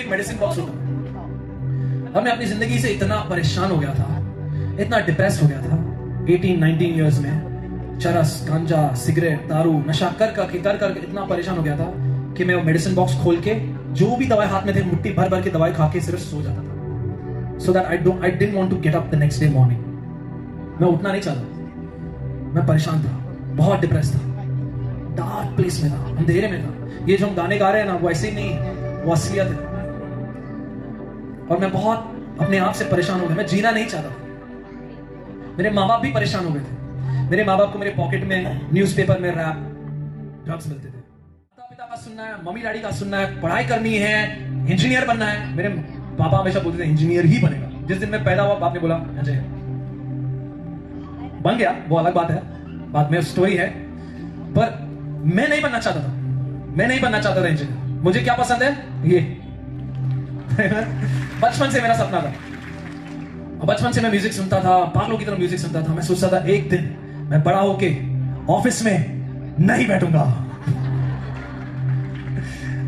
एक medicine box होता था। और मैं अपनी जिंदगी से इतना परेशान हो गया था, इतना डिप्रेस हो गया था 18-19 इयर्स में। चरस, गांजा, सिगरेट, दारू, नशा कर कर इतना परेशान हो गया था कि मैं वो मेडिसिन बॉक्स खोल के जो भी दवाई हाथ में थे मुट्ठी भर भर के दवाई खा के सिर्फ सो जाता था। So that I didn't want to get up the next day morning. मैं उठना नहीं चाहता, मैं परेशान था, बहुत डिप्रेस था, डार्क प्लेस में था, अंधेरे में था। ये जो हम गाने गा रहे हैं ना, वो ऐसे ही नहीं, वो असलियत है। और मैं बहुत अपने आप से परेशान हो गया, मैं जीना नहीं चाहता। मेरे माँ बाप भी परेशान हो गए थे। मेरे माँ बाप को मेरे पॉकेट में न्यूज़पेपर में रैप, ड्रग्स मिलते थे। माता पिता का सुनना है, मम्मी डैडी का सुनना है, पढ़ाई करनी है, इंजीनियर बनना है। मेरे पापा हमेशा बोलते थे इंजीनियर ही बनेगा। जिस दिन मैं पैदा हुआ बाप ने बोला अजय बन गया, वो अलग बात है, बाद में स्टोरी है। पर मैं नहीं बनना चाहता था, मैं नहीं बनना चाहता था इंजीनियर। मुझे क्या पसंद है, ये बचपन से मेरा सपना था। और बचपन से मैं म्यूजिक सुनता था, पागलों की तरह म्यूजिक सुनता था। मैं सोचता था एक दिन मैं बड़ा होके ऑफिस में नहीं बैठूंगा,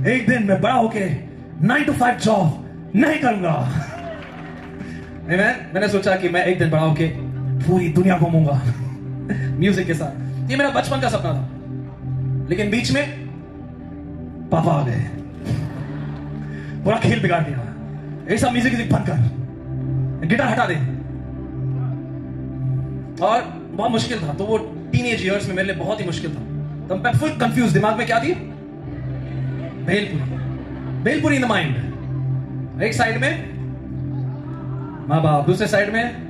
एक दिन मैं बड़ा होके 9 to 5 जॉब नहीं करूंगा। मैंने सोचा कि मैं एक दिन बड़ा होके पूरी दुनिया घूमूंगा म्यूजिक के साथ। ये मेरा बचपन का सपना था। लेकिन बीच में पापा आ गए, पूरा खेल बिगाड़ दिया। ये सब म्यूजिक बंद कर, गिटार हटा दे। और बहुत मुश्किल था। तो वो टीनेज इयर्स में मेरे लिए बहुत ही मुश्किल था। तो मैं फुल कंफ्यूज, दिमाग में क्या थी, भेलपुरी इन द माइंड। एक साइड में माँ बाप, दूसरे साइड में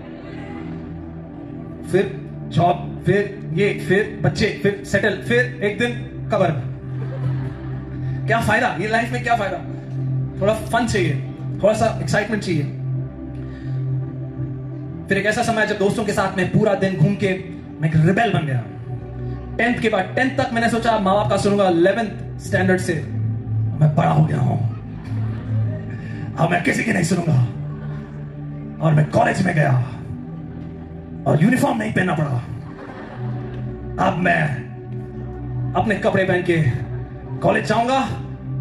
फिर जॉब, फिर ये, फिर बच्चे, फिर सेटल, फिर एक दिन कब्र। क्या फायदा ये लाइफ में, क्या फायदा? थोड़ा फन चाहिए, थोड़ा सा एक्साइटमेंट चाहिए। फिर एक ऐसा समय जब दोस्तों के साथ में पूरा दिन घूम के मैं एक रिबेल बन गया। 10th के बाद, 10th तक मैंने सोचा माँ बाप का सुनूंगा। 11th स्टैंडर्ड से मैं बड़ा हो गया हूं, अब मैं किसी की नहीं सुनूंगा। और मैं कॉलेज में गया और यूनिफॉर्म नहीं पहनना पड़ा। अब मैं अपने कपड़े पहन के कॉलेज जाऊंगा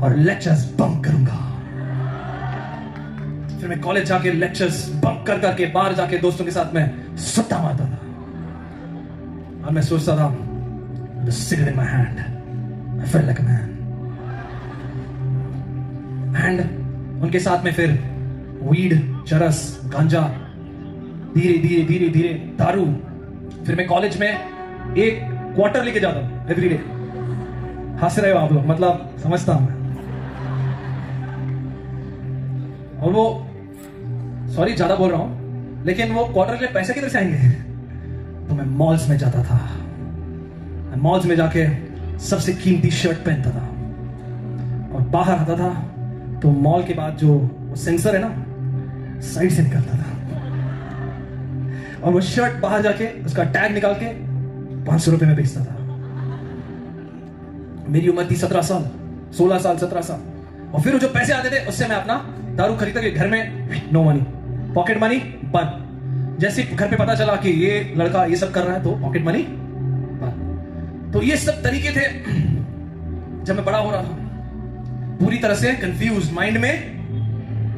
और लेक्चर्स बंक करूंगा। फिर मैं कॉलेज जाके लेक्चर्स बंक कर करके बाहर जाके दोस्तों के साथ में सुट्टा मारता था। और मैं सोचता था, the cigarette in my hand, I felt like a man. And उनके साथ में फिर वीड, चरस, गांजा, धीरे धीरे धीरे धीरे दारू। फिर मैं कॉलेज में एक क्वार्टर लेके जाता हूं एवरी डे। हंस रहे हो आप लोग, मतलब समझता हूं मैं। और वो, सॉरी ज्यादा बोल रहा हूं, लेकिन वो क्वार्टर के लिए पैसे किधर से आएंगे? तो मैं मॉल्स में जाता था। मैं मॉल्स में जाके सबसे कीमती शर्ट पहनता था और बाहर आता था तो मॉल के बाद जो सेंसर है ना, साइड से निकलता था और वो शर्ट बाहर जाके उसका टैग निकाल के 500 रुपए में बेचता था। मेरी उम्र थी 17 साल, 16 साल, 17 साल। और फिर वो जो पैसे आते थे उससे मैं अपना दारू खरीदता के घर में नो मनी, पॉकेट मनी बंद। जैसे घर पे पता चला कि ये लड़का ये सब कर रहा है तो पॉकेट मनी बंद। तो ये सब तरीके थे जब मैं बड़ा हो रहा था, पूरी तरह से कंफ्यूज माइंड में,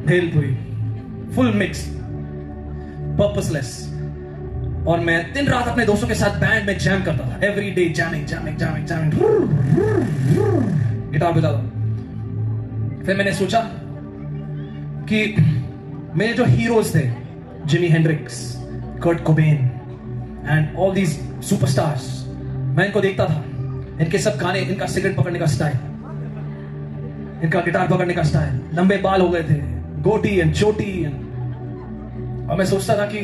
भेलपुरी, फुल मिक्स, पर्पसलेस। और मैं दिन रात अपने दोस्तों के साथ बैंड में जैम करता था, every day jamming jamming jamming jamming, guitar बजाता। फिर मैंने सोचा कि मेरे जो हीरोज थे, Jimi Hendrix, Kurt Cobain and all these superstars, मैं इनको देखता था, इनके सब गाने, इनका सिगरेट पकड़ने का स्टाइल, इनका गिटार पकड़ने का स्टाइल, लंबे बाल हो गए थे, गोटी एंड चोटी और मैं सोचता था कि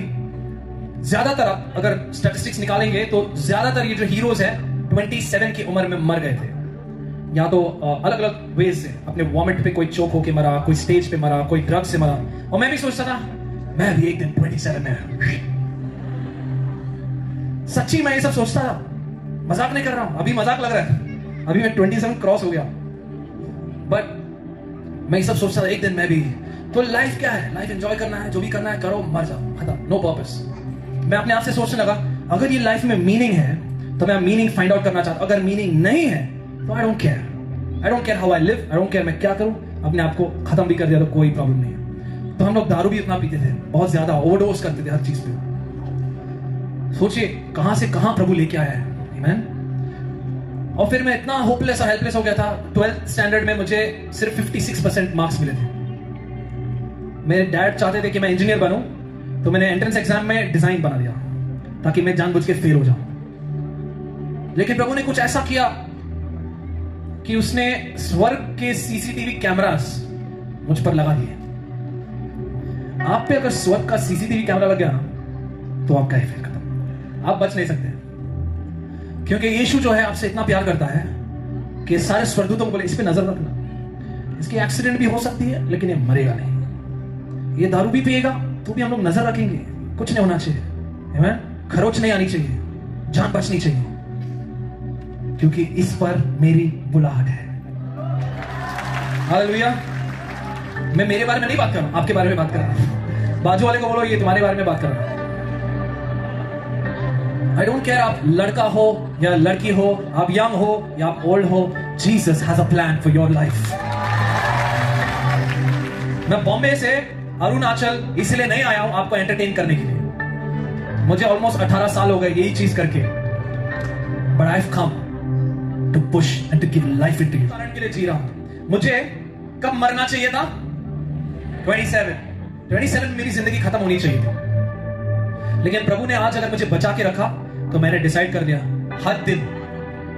ज्यादातर अगर स्टैटिस्टिक्स निकालेंगे तो ज्यादातर ये जो हीरोज हैं 27 की उम्र में मर गए थे। या तो अलग अलग वेज से, अपने वॉमिट पे कोई चोक होके मरा, कोई स्टेज पे मरा, कोई ड्रग से मरा। और मैं भी सोचता था मैं भी एक दिन 27 में। सच्ची मैं ये सब सोचता था, मजाक नहीं कर रहा हूं, अभी मजाक लग रहा है, अभी मैं 27 क्रॉस हो गया। बट मैं ये सब सोचता था एक दिन मैं भी। तो लाइफ क्या है? लाइफ एंजॉय करना है, जो भी करना है करो, मर जाओ, खत्म, नो पर्पस। मैं अपने आप से सोचने लगा अगर ये लाइफ में मीनिंग है तो मैं मीनिंग फाइंड आउट करना चाहता हूं। अगर मीनिंग नहीं है तो I don't care how I live, I don't care मैं क्या करूं। अपने आप को खत्म भी कर दिया तो कोई प्रॉब्लम नहीं है। तो हम लोग दारू भी इतना पीते थे, बहुत ज्यादा ओवरडोज करते थे हर चीज पे। सोचिए कहां से कहां प्रभु लेके आया है। आमीन। और फिर मैं इतना होपलेस और हेल्पलेस हो गया था। 12th स्टैंडर्ड में मुझे सिर्फ 56% मार्क्स मिले थे। मेरे डैड चाहते थे कि मैं इंजीनियर बनूं, तो मैंने एंट्रेंस एग्जाम में डिजाइन बना दिया ताकि मैं जानबूझ के फेल हो जाऊं। लेकिन प्रभु ने कुछ ऐसा किया कि उसने स्वर्ग के सीसीटीवी कैमरास मुझ पर लगा दिए। आप पे अगर स्वर्ग का सीसीटीवी कैमरा लग गया ना, तो आपका है फिर खत्म, आप बच नहीं सकते। क्योंकि यीशु जो है आपसे इतना प्यार करता है कि सारे स्वर्गदूतों को बोले इस पे नजर रखना, इसकी एक्सीडेंट भी हो सकती है लेकिन ये मरेगा नहीं। ये दारू भी पिएगा तो भी हम लोग नजर रखेंगे, कुछ नहीं होना चाहिए, आमीन। खरोच नहीं आनी चाहिए, जान बचनी चाहिए, क्योंकि इस पर मेरी बुलाहट है। हालेलुया। मैं मेरे बारे में नहीं बात कर रहा हूं, आपके बारे में बात कर रहा हूं। बाजू वाले को बोलो ये तुम्हारे बारे में बात कर रहा हूं। आई डोंट केयर आप लड़का हो या लड़की हो, आप यंग हो या आप ओल्ड हो, Jesus has a plan for your life. मैं बॉम्बे से अरुणाचल इसलिए नहीं आया हूं आपको एंटरटेन करने के लिए। मुझे ऑलमोस्ट 18 साल हो गए यही चीज करके, but I have come to push and to give life into you. कारण के लिए जी रहा हूं। मुझे कब मरना चाहिए था? 27 मेरी जिंदगी खत्म होनी चाहिए थी। लेकिन प्रभु ने आज अगर मुझे बचा के रखा तो मैंने डिसाइड कर लिया हर दिन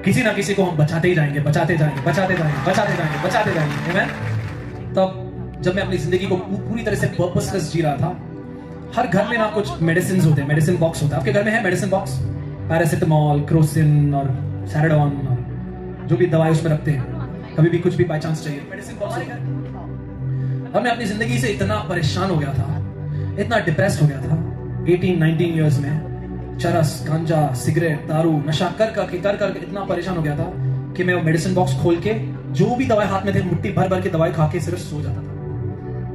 किसी ना किसी को हम बचाते ही जाएंगे, बचाते जाएंगे, बचाते जाएंगे, बचाते जाएंगे, बचाते जाएंगे। आमीन। तब जब मैं अपनी जिंदगी को पूरी तरह से पर्पसलेस जी रहा था, हर घर में ना कुछ मेडिसिन होते हैं, मेडिसिन बॉक्स होता है। आपके घर में है मेडिसिन बॉक्स? पैरासिटामोल, क्रोसिन और सैराडोन और जो भी दवाई उसमें रखते हैं, कभी भी कुछ भी बाय चांस चाहिए, मेडिसिन बॉक्स होता है। और मैं अपनी जिंदगी से इतना परेशान हो गया था, इतना डिप्रेस्ड हो गया था 18-19 इयर्स में। चरस, गांजा, सिगरेट, दारू, नशा कर करके इतना परेशान हो गया था कि मैं वो मेडिसिन बॉक्स खोल के जो भी दवाई हाथ में थे मुट्ठी भर भर के दवाई खा के सिर्फ सो जाता था।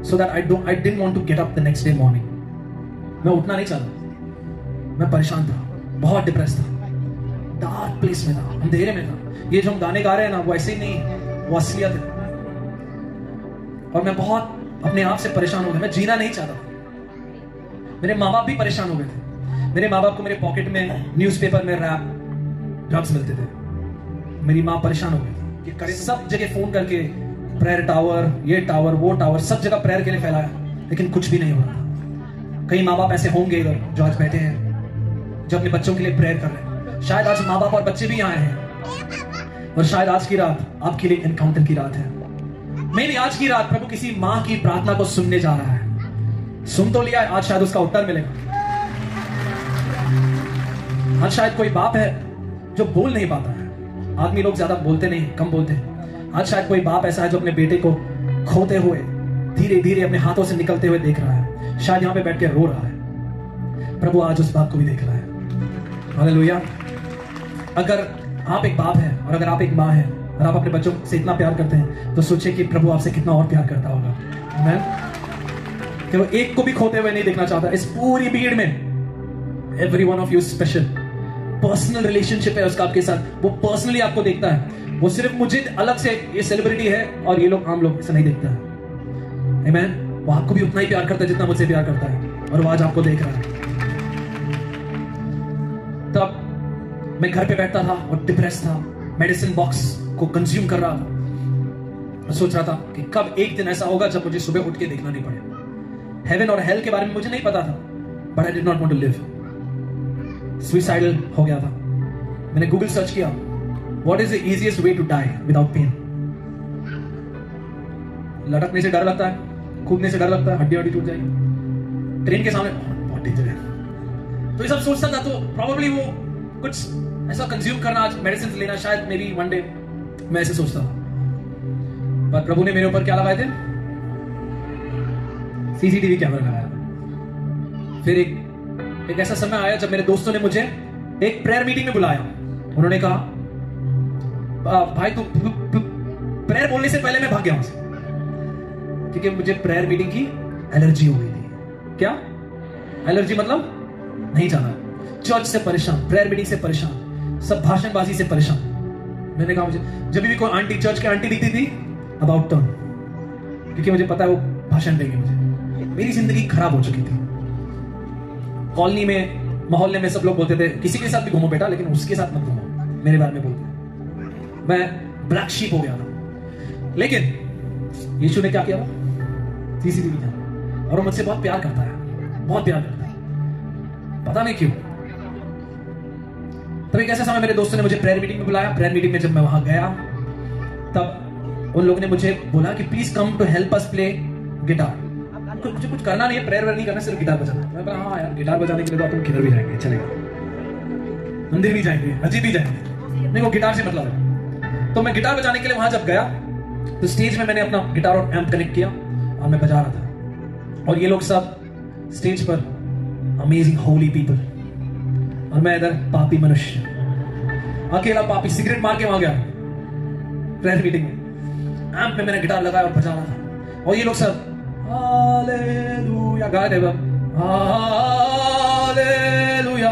So that I didn't want to get up the next day morning. मैं उठना नहीं चाहता, मैं परेशान था, बहुत डिप्रेस था, डार्क प्लेस में था, अंधेरे में था। ये जो हम गाने गा रहे हैं ना, वो ऐसे ही नहीं, वो असलियत है। और मैं बहुत अपने आप से परेशान हो गया, मैं जीना नहीं चाहता। मेरे माँ बाप भी परेशान हो गए थे। मेरे माँ बाप को मेरे पॉकेट में न्यूज़पेपर में रैप ड्रग्स मिलते थे। मेरी माँ परेशान हो गई कि करे सब जगह फोन करके प्रेयर टावर, ये टावर, वो टावर, सब जगह प्रेयर के लिए फैलाया, लेकिन कुछ भी नहीं हो रहा। कई माँ बाप ऐसे होंगे इधर जो आज बैठे हैं, जो अपने बच्चों के लिए प्रेयर कर रहे हैं। शायद आज माँ बाप और बच्चे भी यहाँ हैं, और शायद आज की रात आपके लिए एनकाउंटर की रात है। मे भी आज की रात प्रभु किसी माँ की प्रार्थना को सुनने जा रहा है। सुन तो लिया, आज शायद उसका उत्तर मिलेगा। आज शायद कोई बाप है जो बोल नहीं पाता है। आदमी लोग ज्यादा बोलते नहीं, कम बोलते हैं। आज शायद कोई बाप ऐसा है जो अपने बेटे को खोते हुए धीरे धीरे अपने हाथों से निकलते हुए देख रहा है। शायद यहाँ पे बैठ के रो रहा है। प्रभु आज उस बाप को भी देख रहा है। हालेलुया। अगर आप एक बाप है और अगर आप एक माँ है और आप अपने बच्चों से इतना प्यार करते हैं, तो सोचिए कि प्रभु आपसे कितना और प्यार करता होगा। आमीन। कि वो एक को भी खोते हुए नहीं देखना चाहता। इस पूरी भीड़ में every one of you special, personal relationship है उसका आपके साथ। वो पर्सनली आपको देखता है। वो सिर्फ मुझे अलग से ये सेलिब्रिटी है और ये लोग आम लोग ऐसा नहीं देखता है। आमीन। वो आपको भी उतना ही प्यार करता है जितना मुझसे प्यार करता है, और वो आज आपको देख रहा है। तब मैं घर पे बैठता था और डिप्रेस था, मेडिसिन बॉक्स को कंज्यूम कर रहा था। मैं सोच रहा था कि कब एक दिन ऐसा होगा जब मुझे सुबह उठ के देखना नहीं पड़ेगा। हेवन और हेल के बारे में मुझे नहीं पता था, but I did not want to live. Suicidal हो गया था। मैंने गूगल सर्च किया, what is the easiest way to die without pain. लटकने से डर लगता है, कूदने से डर लगता है, हड्डी टूट जाएगी, ट्रेन के सामने बहुत डेंजर है। तो ये सब सोचता था। तो प्रोबेबली वो कुछ ऐसा कंज्यूम करना, आज मेडिसिन लेना, शायद मेरी वन डे मैं ऐसे सोचता था। पर प्रभु ने मेरे ऊपर क्या लगाए थे? सीसीटीवी कैमरा लगाया। फिर एक ऐसा समय आया जब मेरे दोस्तों ने मुझे एक प्रेयर मीटिंग में बुलाया। उन्होंने कहा, भाई तू प्रेयर बोलने से पहले मैं भाग गया वहां से, क्योंकि मुझे प्रेयर मीटिंग की एलर्जी हो गई थी। क्या एलर्जी? मतलब नहीं जाना, चर्च से परेशान, प्रेयर मीटिंग से परेशान, सब भाषणबाजी से परेशान। मैंने कहा मुझे जब भी कोई आंटी, चर्च की आंटी दिखती थी, अबाउट टर्न, क्योंकि मुझे पता है वो भाषण देंगे मुझे। मेरी जिंदगी खराब हो चुकी थी। कॉलोनी में, मोहल्ले में सब लोग बोलते थे किसी के साथ भी घूमो बेटा, लेकिन उसके साथ मत घूमो, मेरे बारे में बोलते। मैं ब्लैक शीप हो गया था। लेकिन यीशु ने क्या किया? सीसीटीवी था, और वो मुझसे बहुत प्यार करता है, बहुत प्यार करता है, पता नहीं क्यों। तब एक ऐसा समय मेरे दोस्तों ने मुझे प्रेयर मीटिंग में बुलाया। प्रेयर मीटिंग में जब मैं वहां गया, तब उन लोगों ने मुझे बोला कि please come to help us play guitar. मुझे कुछ करना नहीं है, प्रेयर नहीं करना, सिर्फ गिटार बजाना। मैं बोला हाँ यार, गिटार बजाने के लिए तो अपन किधर भी जाएंगे, चलेगा, मंदिर भी जाएंगे, मस्जिद भी जाएंगे, नहीं वो गिटार से मतलब है। तो मैं गिटार बजाने के लिए वहां जब गया, तो स्टेज में मैंने अपना गिटार और एम्प कनेक्ट किया और मैं बजा रहा था। और ये लोग सब स्टेज पर अमेजिंग होली पीपल, और मैं इधर पापी मनुष्य, अकेला पापी, सिगरेट मार के वहां गया प्रेयर मीटिंग में। एम्प में मैंने गिटार लगाया और बजा रहा था, और ये लोग सब हालेलुया गा रहे थे। हालेलुया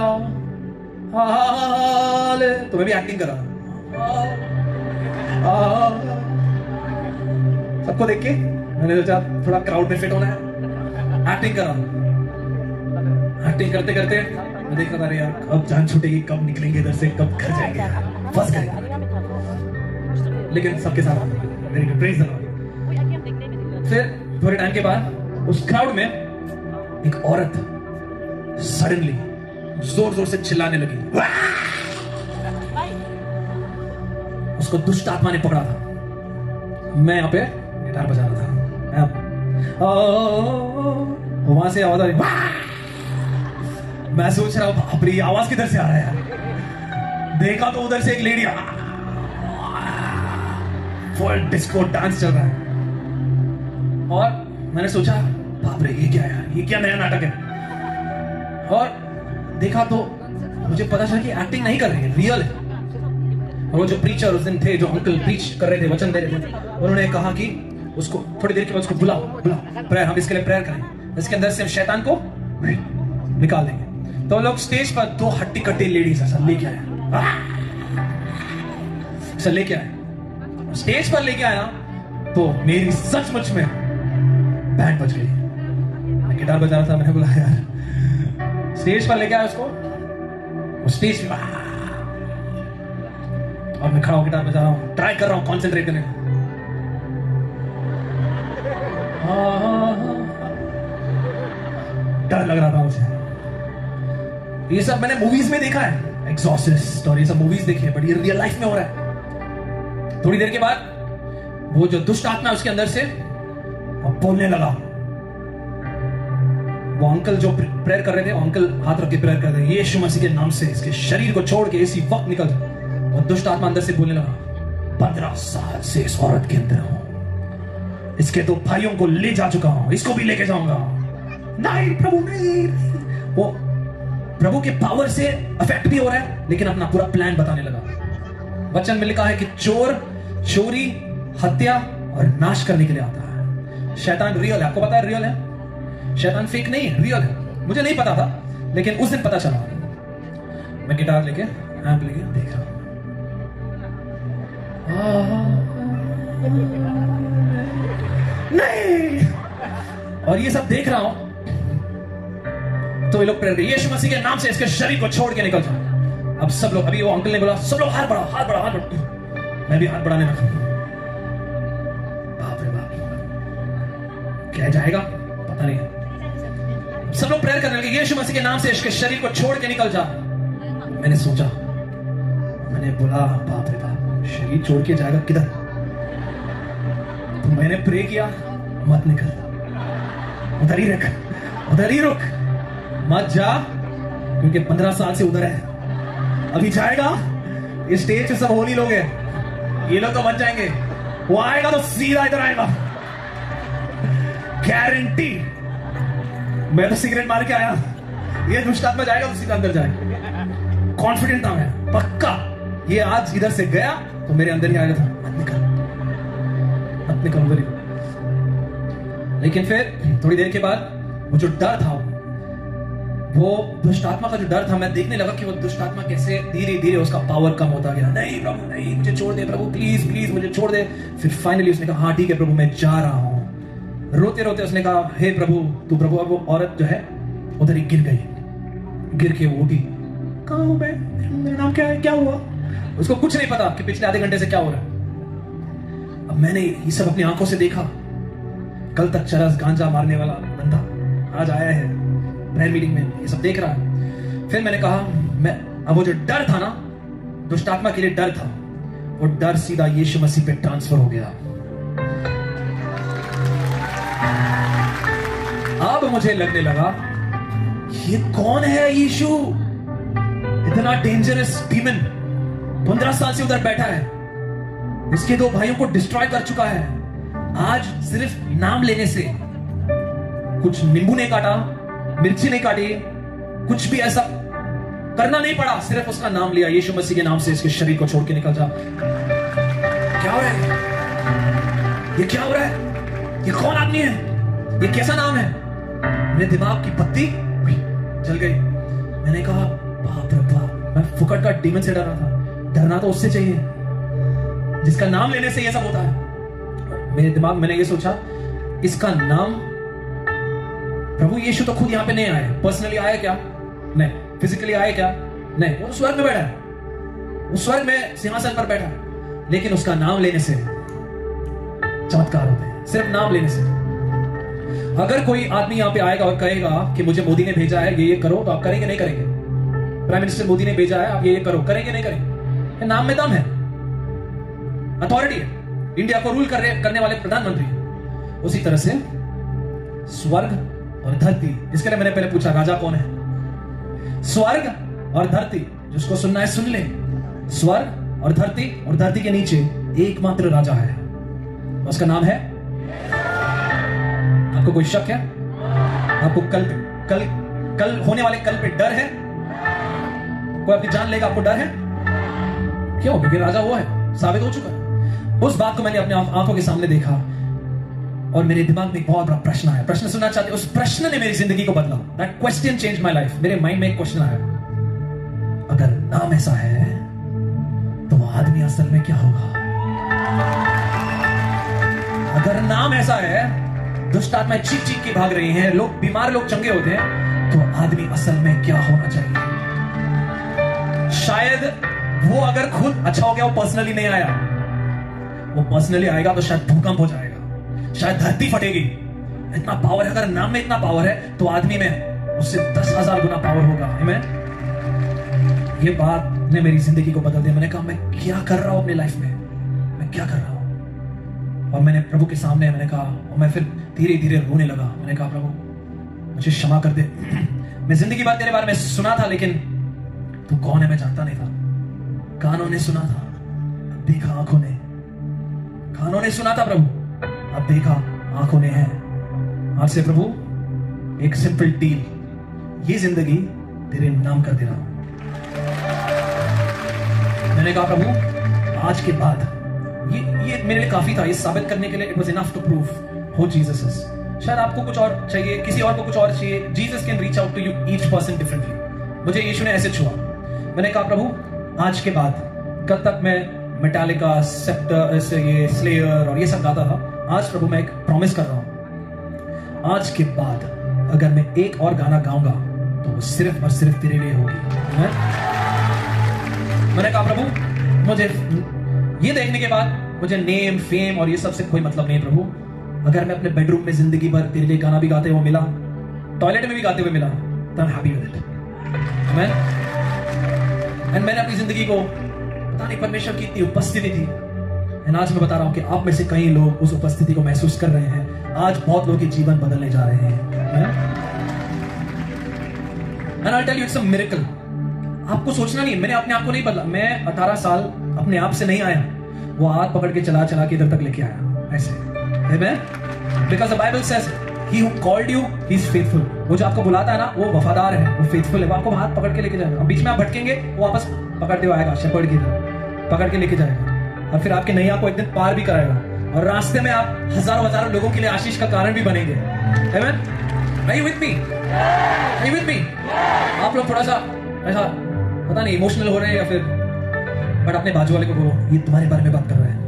हाले, तो मैं भी एक्टिंग कर रहा। सबको देख के मैंने सोचा थोड़ा क्राउड में फिट होना है, एक्टिंग कर रहा। एक्टिंग करते करते मैं देख रहा था, यार कब जान छूटेगी, कब निकलेंगे इधर से, कब घर जाएंगे, फंस गए। लेकिन सबके साथ very good, praise the Lord. फिर थोड़े टाइम के बाद उस क्राउड में एक औरत सडनली जोर जोर से चिल्लाने लगी। उसको दुष्ट आत्मा ने पकड़ा था। मैं यहाँ पे गिटार बजा रहा था, वहां से आवाज आ रही। मैं सोच रहा हूं बाप रे, आवाज किधर से आ रहा है यार। देखा तो उधर से एक लेडी, फुल डिस्को डांस चल रहा है। और मैंने सोचा बाप रे, ये क्या है यार, ये क्या नया नाटक है। और देखा तो मुझे पता चला कि एक्टिंग नहीं कर रही है, रियल है। और वो जो प्रीचर उस दिन थे, जो अंकल प्रीच कर रहे थे, वचन दे रहे थे, उन्होंने कहा कि उसको थोड़ी देर के बाद उसको बुलाओ, प्रेयर, हम इसके लिए प्रेयर करें, इसके अंदर से हम शैतान को निकाल देंगे। तो लोग स्टेज पर 2 हट्टी कट्टी लेडीज ऐसा लेके आए, ऐसा लेके आए, स्टेज पर लेके आया तो मेरी सचमुच में बैंड बज गई। मैं गिटार बजा रहा था, मैंने बोला यार, स्टेज पर लेके आया उसको, वो स्टेज पे, और मैं खड़ा हूं गिटार बजा रहा हूं, ट्राई कर रहा हूं कॉन्सेंट्रेट करने का। डर लग रहा था मुझे। ये सब मैंने मूवीज में देखा है, एक्सॉर्सिस्ट और ये सब मूवीज देखी है, बट ये रियल लाइफ में हो रहा है। थोड़ी देर के बाद वो जो दुष्ट आत्मा है उसके अंदर से बोलने लगा। वो अंकल जो प्रेयर कर रहे थे, अंकल हाथ रख के प्रेयर कर रहे थे, यीशु मसीह के नाम से इसके शरीर को छोड़ के इसी वक्त निकल जाए। और दुष्ट आत्मा अंदर से बोलने लगा, 15 साल से इस औरत के अंदर हूं, इसके 2 भाइयों को ले जा चुका हूं, इसको भी लेके जाऊंगा। नहीं प्रभु नहीं। वो प्रभु के पावर से अफेक्ट भी हो रहा है, लेकिन अपना पूरा प्लान बताने लगा। वचन में लिखा है कि चोर चोरी हत्या और नाश करने के लिए आता है। शैतान रियल है, आपको पता है रियल है, शैतान फेक नहीं है, रियल है। मुझे नहीं पता था, लेकिन उस दिन पता चला। मैं गिटार लेके, एम्प लेके देख रहा हूं, नहीं, और ये सब देख रहा हूं तो ये लोग प्रेयर कर, यीशु मसीह के नाम से इसके शरीर को छोड़ के निकल जाओ। अब सब लोग, अभी वो अंकल ने बोला सब लोग हाथ बढ़ाओ, हाथ बढ़ाओ, हाथ बढ़ाओ। मैं भी हाथ बढ़ाने लगा। बाप रे बाप, क्या जाएगा पता नहीं। सब लोग प्रेयर करने लगे, यीशु मसीह के नाम से इसके शरीर को छोड़ के निकल जा। मैंने सोचा, मैंने बोला बाप रे बाप, शरीर छोड़ के जाएगा किधर? तो मैंने प्रे किया, मत निकल, उधर ही रख, उधर ही रुक, मत जा, क्योंकि 15 साल से उधर है। अभी जाएगा, इस स्टेज पे सब होली लोग हैं, ये लोग तो बच जाएंगे। वो आएगा तो सीधा इधर आएगा, गारंटी। मैं तो सिगरेट मार के आया, ये दुष्ट आत्मा जाएगा तो सीधा अंदर जाएगा। कॉन्फिडेंट था मैं, पक्का। ये आज इधर से गया तो मेरे अंदर ही आएगा था, मत निकल, मत निकल उधर ही। लेकिन फिर थोड़ी देर के बाद वो जो डर था, वो दुष्ट आत्मा का जो डर था, मैं देखने लगा कि वो दुष्ट आत्मा कैसे धीरे धीरे उसका पावर कम होता गया। नहीं प्रभु नहीं, मुझे छोड़ दे प्रभु, प्लीज प्लीज मुझे छोड़ दे। फिर फाइनली उसने कहा हाँ ठीक है प्रभु, मैं जा रहा हूं। रोते रोते उसने कहा, हे प्रभु तू प्रभु। और वो औरत जो है उधर ही गिर गई, गिर के वो उठी। कहाँ हूं मैं, मेरा नाम क्या है, क्या हुआ? उसको कुछ नहीं पता कि पिछले आधे घंटे से क्या हो रहा है। अब मैंने ये सब अपनी आंखों से देखा। कल तक चरस गांजा मारने वाला बंदा आज आया है प्रेयर मीटिंग में, ये सब देख रहा है। फिर मैंने कहा, मैं अब वो जो डर था ना, दुष्ट आत्मा के लिए डर था, वो डर सीधा यीशु मसीह पे ट्रांसफर हो गया। अब मुझे लगने लगा, ये कौन है यीशु? इतना डेंजरस डीमन 15 साल से उधर बैठा है, इसके 2 भाइयों को डिस्ट्रॉय कर चुका है। आज सिर्फ नाम लेने से, कुछ नींबू नहीं काटा, मिर्ची नहीं काटी, कुछ भी ऐसा करना नहीं पड़ा, सिर्फ उसका नाम लिया, यीशु मसीह के नाम से इसके शरीर को छोड़ के निकल जा। क्या हो रहा है? ये क्या हो रहा है? ये कौन आदमी है? ये कैसा नाम है? मेरे दिमाग की बत्ती जल गई। मैंने कहा, बाप रे बाप, मैं फुकट का डीमन से डर रहा था। डरना तो उससे चाहिए जिसका नाम लेने से ये सब होता है। मेरे दिमाग मैंने ये सोचा, इसका नाम, प्रभु यीशु तो खुद यहां पे नहीं आए, पर्सनली आए क्या? नहीं। फिजिकली आए क्या? नहीं। वो स्वर्ग में बैठा है, वो स्वर्ग में सिंहासन पर बैठा है, लेकिन उसका नाम लेने से चमत्कार होते हैं, सिर्फ नाम लेने से। अगर कोई आदमी यहां पे आएगा और कहेगा कि मुझे मोदी ने भेजा है ये करो, तो आप करेंगे नहीं करेंगे? प्राइम मिनिस्टर मोदी ने भेजा है, आप ये करो, करेंगे नहीं करेंगे? नाम में दम है, अथॉरिटी है, इंडिया को रूल करने वाले प्रधानमंत्री। उसी तरह से स्वर्ग और धरती, इसके लिए मैंने पहले पूछा राजा कौन है? स्वर्ग और धरती, जिसको सुनना है सुन ले। स्वर्ग और धरती के नीचे एकमात्र राजा है, उसका नाम है। आपको कोई शक है? आपको कल होने वाले कल पे डर है? कोई अपनी जान लेगा, आपको डर है? क्यों? क्योंकि राजा वो है, साबित हो चुका है। उस बात को मैंने अपने आंखों के सामने देखा और मेरे दिमाग में एक बहुत बड़ा प्रश्न आया। प्रश्न सुनना चाहते? उस प्रश्न ने मेरी जिंदगी को बदला। That question changed my life। मेरे माइंड में एक क्वेश्चन आया, अगर नाम ऐसा है तो वो आदमी असल में क्या होगा? अगर नाम ऐसा है, दुष्ट आत्माएं चीख चीख के भाग रही हैं, लोग बीमार, लोग चंगे होते हैं, तो आदमी असल में क्या होना चाहिए? शायद वो अगर खुद अच्छा हो गया, वो पर्सनली नहीं आया, वो पर्सनली आएगा तो शायद भूकंप हो जाएगा, शायद धरती फटेगी। इतना पावर है, अगर नाम में इतना पावर है तो आदमी में उससे 10,000 गुना पावर होगा। ये बात ने मेरी जिंदगी को बदल दिया। मैंने कहा, मैं क्या कर रहा हूं अपनी लाइफ में, मैं क्या कर रहा हूं? और मैंने प्रभु के सामने मैंने कहा, और मैं फिर धीरे धीरे रोने लगा। मैंने कहा, प्रभु मुझे क्षमा कर दे, मैं जिंदगी भर तेरे बारे में सुना था, लेकिन तू कौन है मैं जानता नहीं था। कानों ने सुना था, अब देखा आंखों ने। कानों ने सुना था प्रभु, अब देखा आंखों ने है। आज से प्रभु एक सिंपल डील, ये जिंदगी तेरे नाम कर दे रहा हूं। मैंने कहा, प्रभु आज के बाद ये मेरे लिए काफी था, ये साबित करने के लिए it was enough to prove who Jesus is. शायद आपको कुछ और चाहिए, किसी और को कुछ और चाहिए। Jesus can reach out to you each person differently. मुझे यीशु ने ऐसे छुआ। मैंने कहा, प्रभु आज के बाद, कल तक मैं मेटालिका, सेप्टर, ये स्लेयर और ये सब गाता था। आज प्रभु मैं एक प्रॉमिस कर रहा हूं, आज के बाद अगर मैं एक और गाना गाऊंगा तो वो सिर्फ और सिर्फ तेरे लिए होगी। मैंने कहा, प्रभु मुझे ये देखने के बाद मुझे नेम, फेम और ये सब से कोई मतलब नहीं है प्रभु। अगर मैं अपने बेडरूम में जिंदगी भर तेरे लिए गाना भी गाते हुए मिला, टॉयलेट में भी गाते हुए मिला, तो I am happy with it. Amen. And मैंने अपनी जिंदगी को, पता नहीं परमेश्वर की इतनी उपस्थिति थी, एंड आज मैं बता रहा हूं कि आप में से कई लोग उस उपस्थिति को महसूस कर रहे हैं। आज बहुत लोगों के जीवन बदलने जा रहे हैं। And I tell you it's a miracle. आपको सोचना नहीं, मैंने अपने आप को नहीं बदला। मैं 18 साल अपने आप से नहीं आया, वो हाथ पकड़ के चला चला के इधर तक लेके आया ऐसे। Amen. Because the Bible says he who called you he is faithful. वो जो आपको बुलाता है ना, वो वफादार है, वो फेथफुल है, वो आपको हाथ पकड़ के लेके जाएगा। बीच में आप भटकेंगे, वो वापस पकड़ते हुए आएगा, शेपर्ड की तरह पकड़ के लेके जाएगा, और फिर आपके नैया को एक दिन पार भी कराएगा, और रास्ते में आप हजारों लोगों के लिए आशीष का कारण भी बनेंगे। आमेन। Are you with me? Are you with me? आप लोग थोड़ा सा ऐसा पता नहीं इमोशनल हो रहे हैं या फिर, बट अपने बाजू वाले को बोलो, ये तुम्हारे बारे में बात कर रहा है।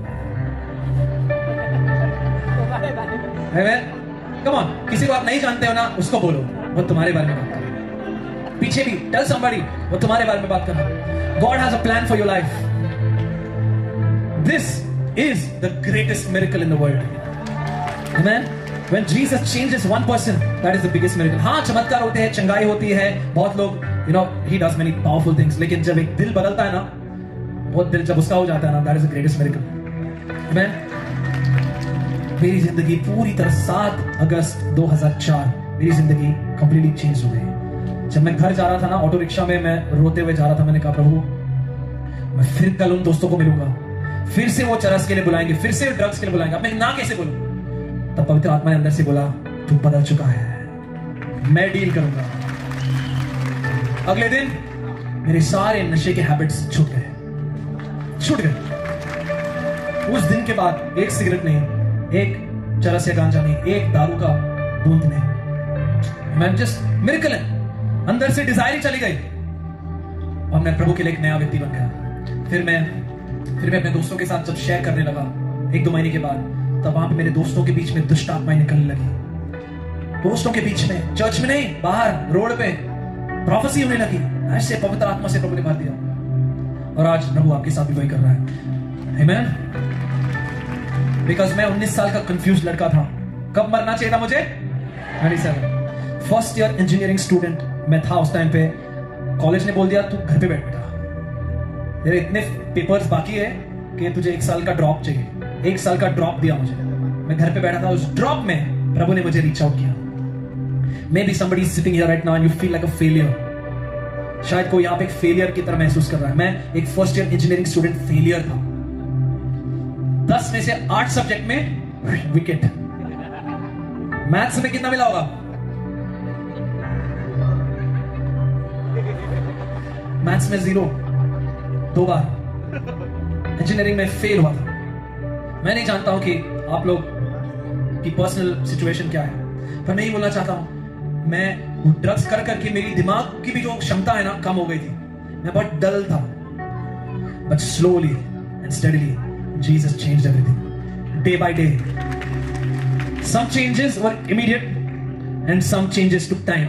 कम ऑन, किसी को आप नहीं जानते हो ना, उसको बोलो वो तुम्हारे बारे में बात कर रहा है। पीछे भी टेल समबडी वो तुम्हारे बारे में बात कर रहा है। God has a plan for your life. This is the greatest miracle in the world. Amen. When Jesus changes one person, that is the biggest miracle. हाँ, चमत्कार होते हैं, चंगाई होती है, बहुत लोग, he does many powerful things. लेकिन जब एक दिल बदलता है ना, बहुत दिल जब उसका हो जाता है ना, that is the greatest miracle. Amen. मेरी जिंदगी पूरी तरह 7 अगस्त 2004 मेरी जिंदगी कंप्लीटली चेंज हो गई। जब मैं घर जा रहा था ना, ऑटो रिक्शा में मैं रोते हुए जा रहा था, मैंने कहा प्रभु मैं फिर कल उन दोस्तों को मिलूंगा, फिर से वो चरस के लिए बुलाएंगे, फिर से ड्रग्स के लिए बुलाएंगे, अब मैं ना कैसे बोलूं। तब पवित्र आत्मा ने अंदर से बोला तू बदल चुका है, मैं डील करूंगा। अगले दिन मेरे सारे नशे के हैबिट्स छूट गए। उस दिन के बाद एक सिगरेट नहीं, एक चरस या गांजा नहीं, एक दारू का बूंद नहीं। मैं जस्ट मिरेकल है, अंदर से डिजायर ही चली गई और मैं प्रभु के लिए एक नया व्यक्ति बन गया। फिर मैं अपने दोस्तों के साथ जब शेयर करने लगा 1-2 महीने के बाद, तब वहां पे मेरे दोस्तों के बीच में दुष्ट आत्माएं निकलने लगी। दोस्तों के बीच में, चर्च में नहीं, बाहर रोड पे प्रोफेसी होने लगी। ऐसे पवित्र आत्मा से प्रभु ने भर दिया और आज प्रभु आपके साथ भी वही कर रहा है। आमेन। बिकॉज मैं 19 साल का कंफ्यूज लड़का था। कब मरना चाहिए था मुझे? 97। फर्स्ट ईयर इंजीनियरिंग स्टूडेंट मैं था उस टाइम पे। कॉलेज ने बोल दिया तू घर पे बैठ बेटा, तेरे इतने पेपर्स बाकी है कि तुझे 1 साल का ड्रॉप चाहिए। 1 साल का ड्रॉप दिया मुझे। मैं घर पे बैठा था, उस ड्रॉप में प्रभु ने मुझे रीच आउट किया। May be somebody sitting here right now and you feel like a failure. शायद कोई यहाँ पे एक फेलियर की तरह महसूस कर रहा है। मैं एक first year engineering student failure था। 10 में से 8 सब्जेक्ट में विकेट। मैथ्स में कितना मिला होगा? मैथ्स में 0 2 बार। इंजीनियरिंग में फेल हुआ था। मैं नहीं जानता हूं कि आप लोग की पर्सनल सिचुएशन क्या है, पर मैं ये बोलना चाहता हूं, मैं ड्रग्स कर करके मेरी दिमाग की भी जो क्षमता है ना कम हो गई थी। मैं बहुत डल था, but slowly and steadily Jesus changed everything day by day. Some changes were immediate and some changes took time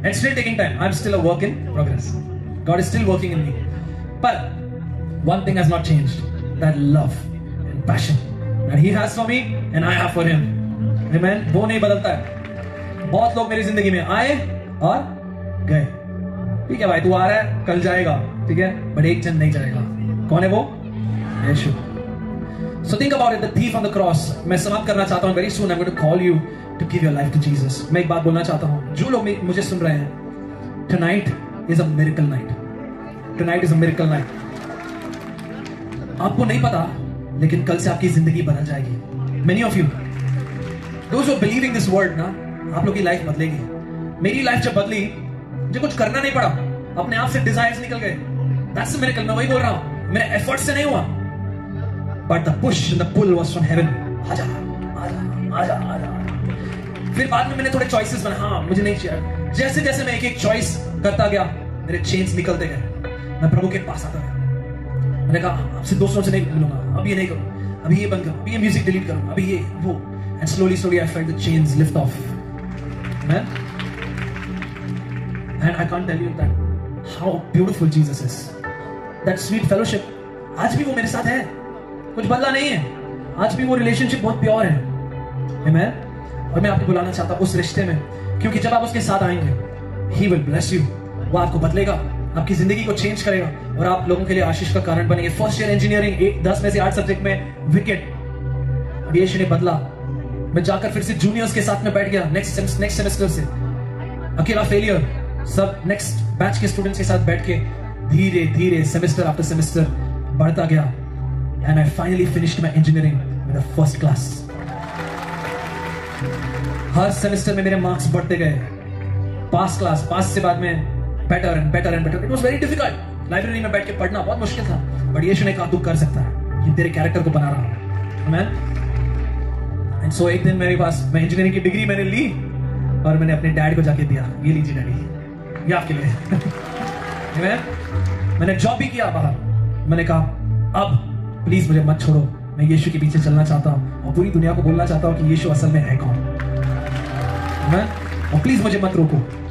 and still taking time. I am still a work in progress. God is still working in me, पर one thing has not changed, that love and passion that he has for me and I have for him. Amen. वो नहीं बदलता है। बहुत लोग मेरी जिंदगी में आए और गए। ठीक है भाई, तू आ रहा है, कल जाएगा, ठीक है, बट एक जन नहीं जाएगा। कौन है वो? यीशु। So think about it, the thief on the cross. मैं समाप्त करना चाहता हूँ। Very soon I'm going to call you to give your life to Jesus. मैं एक बात बोलना चाहता हूँ, जो लोग मुझे सुन रहे हैं, tonight is a miracle night. Tonight is a miracle night. आपको नहीं पता, लेकिन कल से आपकी जिंदगी बदल जाएगी। Many of you, those who are believing this word ना, आप लोग की लाइफ बदलेगी। मेरी लाइफ जब बदली, मुझे कुछ करना नहीं पड़ा, अपने आप से डिजायर्स निकल गए। That's a miracle। मैं वही बोल रहा हूँ, मेरे एफर्ट से नहीं हुआ, but the push and the pull was from heaven। आजा, आजा, आजा, आजा। फिर बाद में मैंने थोड़े चॉइसेस बनाए। हाँ, मुझे नहीं चाहिए। जैसे जैसे मैं एक चॉइस करता गया, मेरे चेंज निकलते गए। मैं प्रभु के पास आता गया। मैंने कहा आपसे दोस्तों से नहीं मिलूंगा, अब ये नहीं करूं, अभी ये बंद करूं, अभी ये म्यूजिक डिलीट करूं, अभी ये वो। And slowly I felt the chains lift off. Man, and I can't tell you that how beautiful Jesus is. That sweet fellowship आज भी वो मेरे साथ है, कुछ बदला नहीं है। आज भी वो रिलेशनशिप बहुत प्योर है। आमेन। और मैं आपको बुलाना चाहता हूं उस रिश्ते में, क्योंकि जब आप उसके साथ आएंगे, ही विल ब्लेस यू। वो आपको बदलेगा, आपकी जिंदगी को चेंज करेगा और आप लोगों के लिए आशीष का कारण बनेंगे। फर्स्ट ईयर इंजीनियरिंग 10 में से 8 सब्जेक्ट में विकेट, और यीशु ने बदला। मैं जाकर फिर से जूनियर्स के साथ में बैठ गया। नेक्स्ट सेमेस्टर से अकेला फेलियर, सब नेक्स्ट बैच के स्टूडेंट्स के साथ बैठ के धीरे धीरे सेमेस्टर आफ्टर सेमेस्टर बढ़ता गया। And I finally finished my engineering with a first class. Her semester में मेरे मार्क्स बढ़ते गए। पास क्लास, पास से बाद में better and better and better. It was very difficult. Library में बैठ के पढ़ना बहुत मुश्किल था, बट यीशु ने कहा तू कर सकता है, ये तेरे कैरेक्टर को बना रहा है। आमेन। एंड सो एक दिन मेरे पास, मैं इंजीनियरिंग की डिग्री मैंने ली और मैंने अपने डैड को जाके दिया, ये लीजिए डैडी, ये आपके लिए। आमेन। मैंने जॉब भी किया बाहर। मैंने कहा अब प्लीज मुझे मत छोड़ो, मैं यीशु के पीछे चलना चाहता हूँ और पूरी दुनिया को बोलना चाहता हूँ कि यीशु असल में है कौन। Amen? और प्लीज मुझे मत रोको,